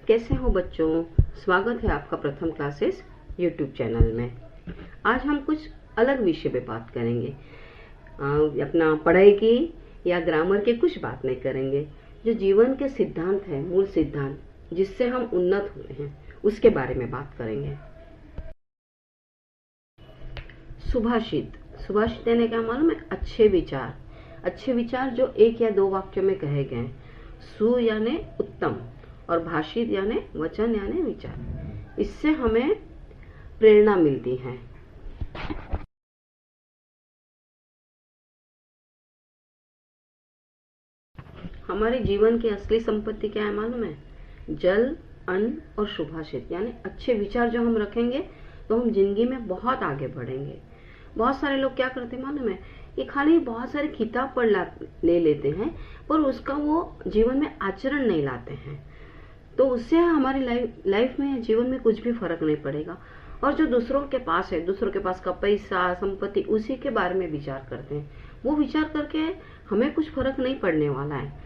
कैसे हो बच्चों? स्वागत है आपका प्रथम क्लासेस यूट्यूब चैनल में। आज हम कुछ अलग विषय पे बात करेंगे। अपना पढ़ाई की या ग्रामर के कुछ बात नहीं करेंगे। जो जीवन के सिद्धांत है, मूल सिद्धांत जिससे हम उन्नत हुए हैं, उसके बारे में बात करेंगे। सुभाषित यानी क्या मालूम है? अच्छे विचार जो एक या दो वाक्यों में कहे गए। सु यानी उत्तम और भाषित यानी वचन यानी विचार। इससे हमें प्रेरणा मिलती है। हमारे जीवन की असली संपत्ति क्या है मालूम है? जल, अन्न और सुभाषित यानी अच्छे विचार जो हम रखेंगे तो हम जिंदगी में बहुत आगे बढ़ेंगे। बहुत सारे लोग क्या करते हैं मालूम है? ये खाली बहुत सारे किताब पढ़ ले लेते हैं, पर उसका वो जीवन में आचरण नहीं लाते हैं। तो उससे हमारी लाइफ में, जीवन में कुछ भी फर्क नहीं पड़ेगा। और जो दूसरों के पास है, दूसरों के पास का पैसा, संपत्ति, उसी के बारे में विचार करते हैं, वो विचार करके हमें कुछ फर्क नहीं पड़ने वाला है।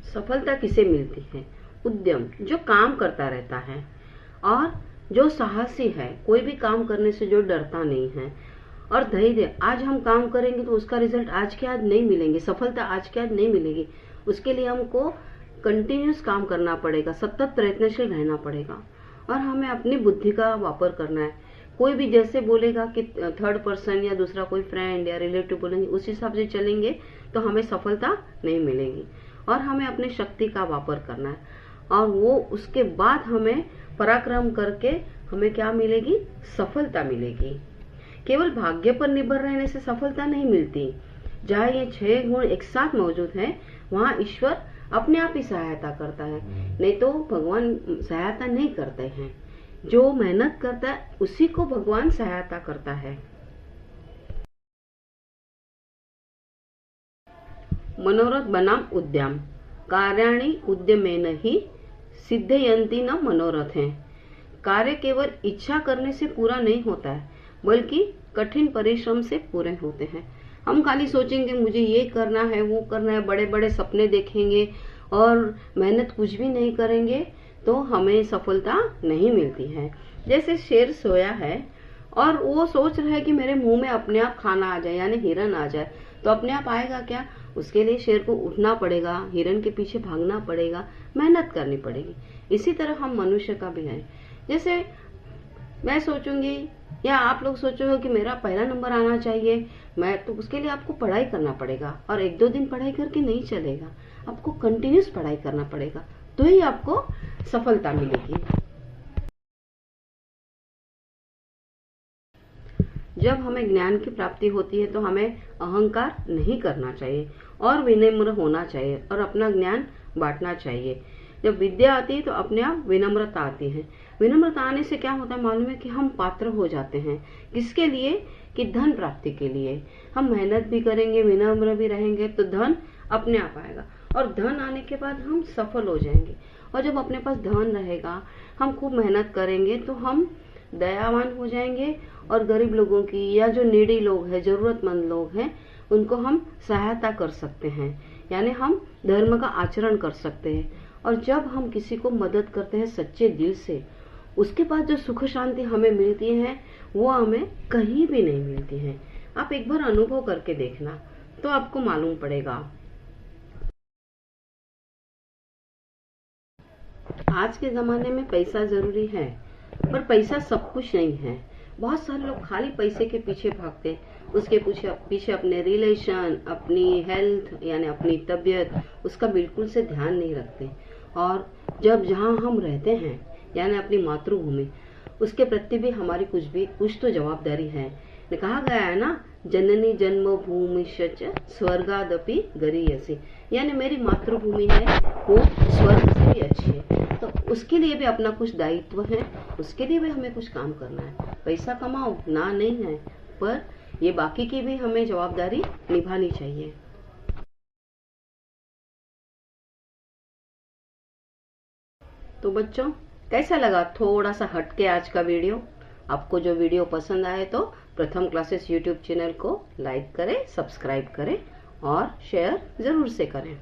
सफलता किसे मिलती है? उद्यम, जो काम करता रहता है और जो साहसी है, कोई भी काम करने से जो डरता नहीं है। और धैर्य, आज हम काम करेंगे तो उसका रिजल्ट आज के आज नहीं मिलेंगे, सफलता आज के आज नहीं मिलेगी। उसके लिए हमको कंटिन्यूस काम करना पड़ेगा, सतत प्रयत्नशील रहना पड़ेगा और हमें अपनी बुद्धि का वापर करना है। कोई भी जैसे बोलेगा कि थर्ड पर्सन या दूसरा कोई फ्रेंड या रिलेटिव बोलेंगे, उस हिसाब से चलेंगे तो हमें सफलता नहीं मिलेगी। और हमें अपनी शक्ति का वापर करना है और वो उसके बाद हमें पराक्रम करके हमें क्या मिलेगी? सफलता मिलेगी। केवल भाग्य पर निर्भर रहने से सफलता नहीं मिलती। जहाँ ये 6 गुण एक साथ मौजूद हैं, वहाँ ईश्वर अपने आप ही सहायता करता है, नहीं तो भगवान सहायता नहीं करते हैं। जो मेहनत करता है उसी को भगवान सहायता करता है। मनोरथ बनाम उद्यम, कार्याणि उद्यमेन ही सिद्धयन्ति न मनोरथ है। कार्य केवल इच्छा करने से पूरा नहीं होता है, बल्कि कठिन परिश्रम से पूरे होते हैं। हम खाली सोचेंगे मुझे ये करना है, वो करना है, बड़े बड़े सपने देखेंगे और मेहनत कुछ भी नहीं करेंगे तो हमें सफलता नहीं मिलती है। जैसे शेर सोया है और वो सोच रहा है कि मेरे मुंह में अपने आप खाना आ जाए, यानी हिरन आ जाए, तो अपने आप आएगा क्या? उसके लिए शेर को उठना पड़ेगा, हिरन के पीछे भागना पड़ेगा, मेहनत करनी पड़ेगी। इसी तरह हम मनुष्य का भी है। जैसे मैं सोचूंगी या आप लोग सोचोगे कि मेरा पहला नंबर आना चाहिए, मैं तो उसके लिए आपको पढ़ाई करना पड़ेगा और 1-2 दिन पढ़ाई करके नहीं चलेगा, आपको कंटिन्यूस पढ़ाई करना पड़ेगा, तो ही आपको सफलता मिलेगी। जब हमें ज्ञान की प्राप्ति होती है तो हमें अहंकार नहीं करना चाहिए और विनम्र होना चाहिए और अपना ज्ञान बांटना चाहिए। जब विद्या आती है तो अपने आप विनम्रता आती है। विनम्रता आने से क्या होता है मालूम है? कि हम पात्र हो जाते हैं। किसके लिए? कि धन प्राप्ति के लिए। हम मेहनत भी करेंगे, विनम्र भी रहेंगे तो धन अपने आप आएगा और धन आने के बाद हम सफल हो जाएंगे। और जब अपने पास धन रहेगा, हम खूब मेहनत करेंगे तो हम दयावान हो जाएंगे और गरीब लोगों की या जो नीडी लोग हैं, जरूरतमंद लोग हैं, उनको हम सहायता कर सकते हैं, यानी हम धर्म का आचरण कर सकते हैं। और जब हम किसी को मदद करते हैं सच्चे दिल से, उसके बाद जो सुख शांति हमें मिलती है वो हमें कहीं भी नहीं मिलती है। आप एक बार अनुभव करके देखना तो आपको मालूम पड़ेगा। आज के जमाने में पैसा जरूरी है, पर पैसा सब कुछ नहीं है। बहुत सारे लोग खाली पैसे के पीछे भागते, उसके पीछे अपने रिलेशन, अपनी हेल्थ यानी अपनी तबीयत, उसका बिल्कुल से ध्यान नहीं रखते। और जब जहाँ हम रहते हैं यानी अपनी मातृभूमि, उसके प्रति भी हमारी कुछ तो जवाबदारी है। कहा गया है ना, जननी जन्मभूमि स्वर्गादपि गरीयसी, यानी मेरी मातृभूमि है वो स्वर्ग से भी अच्छी है, तो उसके लिए भी अपना कुछ दायित्व है, उसके लिए भी हमें कुछ काम करना है। पैसा कमाओ ना नहीं है, पर ये बाकी की भी हमें जवाबदारी निभानी चाहिए। तो बच्चों, कैसा लगा थोड़ा सा हटके आज का वीडियो? आपको जो वीडियो पसंद आए तो प्रथम क्लासेस यूट्यूब चैनल को लाइक करें, सब्सक्राइब करें और शेयर जरूर से करें।